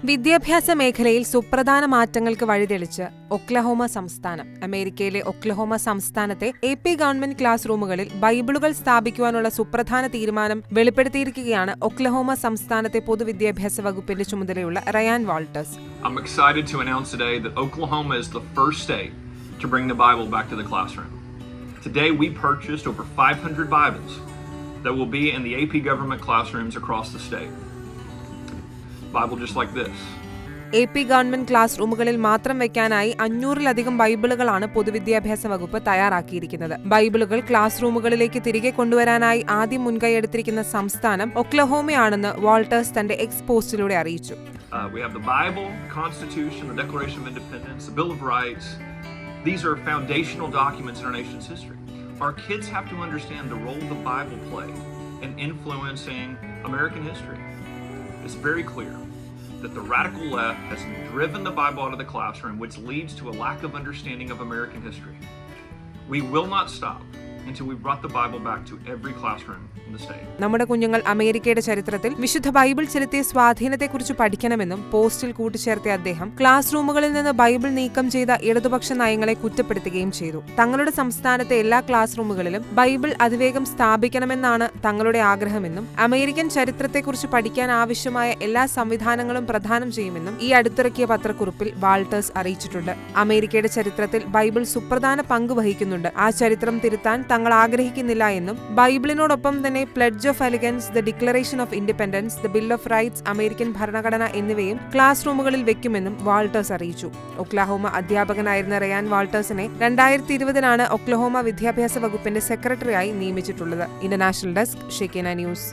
വിദ്യാഭ്യാസ മേഖലയിൽ സുപ്രധാന മാറ്റങ്ങൾക്ക് വഴിതെളിച്ച് ഒക്ലഹോമ സംസ്ഥാനം. അമേരിക്കയിലെ ഒക്ലഹോമ സംസ്ഥാനത്തെ AP ഗവൺമെന്റ് ക്ലാസ് റൂമുകളിൽ ബൈബിളുകൾ സ്ഥാപിക്കുവാനുള്ള സുപ്രധാന തീരുമാനം വെളിപ്പെടുത്തിയിരിക്കുകയാണ് ഒക്ലഹോമ സംസ്ഥാനത്തെ പൊതുവിദ്യാഭ്യാസ വകുപ്പിന്റെ ചുമതലയുള്ള Ryan Walters. I'm excited to announce today that Oklahoma is the first state to bring the Bible back to the classroom. Today we purchased over 500 Bibles that will be in the AP government classrooms across the state. Bible just like this. AP government class റൂമുകളിൽ മാത്രം വെക്കാനായി 500-ലധികം ബൈബിളുകളാണ് പൊതുവിദ്യാഭ്യാസ വകുപ്പ് തയ്യാറാക്കിയിരിക്കുന്നത്. ബൈബിളുകൾ class റൂമുകളിലേക്ക് തിരികെ കൊണ്ടുവരാനായി ആദ്യം മുൻകൈയെടുത്തിരിക്കുന്ന സംസ്ഥാനം ഒക്ലഹോമയാണെന്ന് Walters തന്റെ എക്സ് പോസ്റ്റിലൂടെ അറിയിച്ചു. We have the Bible, Constitution, the Declaration of Independence, the Bill of Rights. These are foundational documents in our nation's history. Our kids have to understand the role the Bible played in influencing American history. It's very clear that the radical left has driven the Bible out of the classroom, which leads to a lack of understanding of American history. We will not stop until we've brought the Bible back to every classroom in the state. നമ്മുടെ കുഞ്ഞുങ്ങൾ അമേരിക്കയുടെ ചരിത്രത്തിൽ വിശുദ്ധ Bible ചെലുത്തിയ സ്വാധീനത്തെക്കുറിച്ച് പഠിക്കണമെന്നും പോസ്റ്റിൽ കൂട്ടിച്ചേർത്ത അദ്ദേഹം class റൂമുകളിൽ നിന്ന് Bible നീക്കം ചെയ്ത ഇടതുപക്ഷ നയങ്ങളെ കുറ്റപ്പെടുത്തുകയും ചെയ്തു. തങ്ങളുടെ സംസ്ഥാനത്തെ എല്ലാ ക്ലാസ് റൂമുകളിലും ബൈബിൾ അതിവേഗം സ്ഥാപിക്കണമെന്നാണ് തങ്ങളുടെ ആഗ്രഹമെന്നും അമേരിക്കൻ ചരിത്രത്തെക്കുറിച്ച് പഠിക്കാൻ ആവശ്യമായ എല്ലാ സംവിധാനങ്ങളും പ്രദാനം ചെയ്യുമെന്നും ഈ അടുത്തിറക്കിയ പത്രക്കുറിപ്പിൽ വാൾട്ടേഴ്സ് അറിയിച്ചിട്ടുണ്ട്. അമേരിക്കയുടെ ചരിത്രത്തിൽ ബൈബിൾ സുപ്രധാന പങ്ക് വഹിക്കുന്നുണ്ട്. ആ ചരിത്രം തിരുത്താൻ തങ്ങൾ ആഗ്രഹിക്കുന്നില്ല എന്നും ബൈബിളിനോടൊപ്പം തന്നെ pledge of allegiance, the declaration of independence, the bill of rights, American ഭരണഘടന എന്നിവയും ക്ലാസ് റൂമുകളിൽ വെക്കുമെന്നും വാൾട്ടേഴ്സ് അറിയിച്ചു. ഒക്ലഹോമ അധ്യാപകനായിരുന്ന റയാൻ വാൾട്ടേഴ്സിനെ 2020 ഒക്ലഹോമ വിദ്യാഭ്യാസ വകുപ്പിന്റെ സെക്രട്ടറിയായി നിയമിച്ചിട്ടുള്ളത്. International desk, Shekinah news.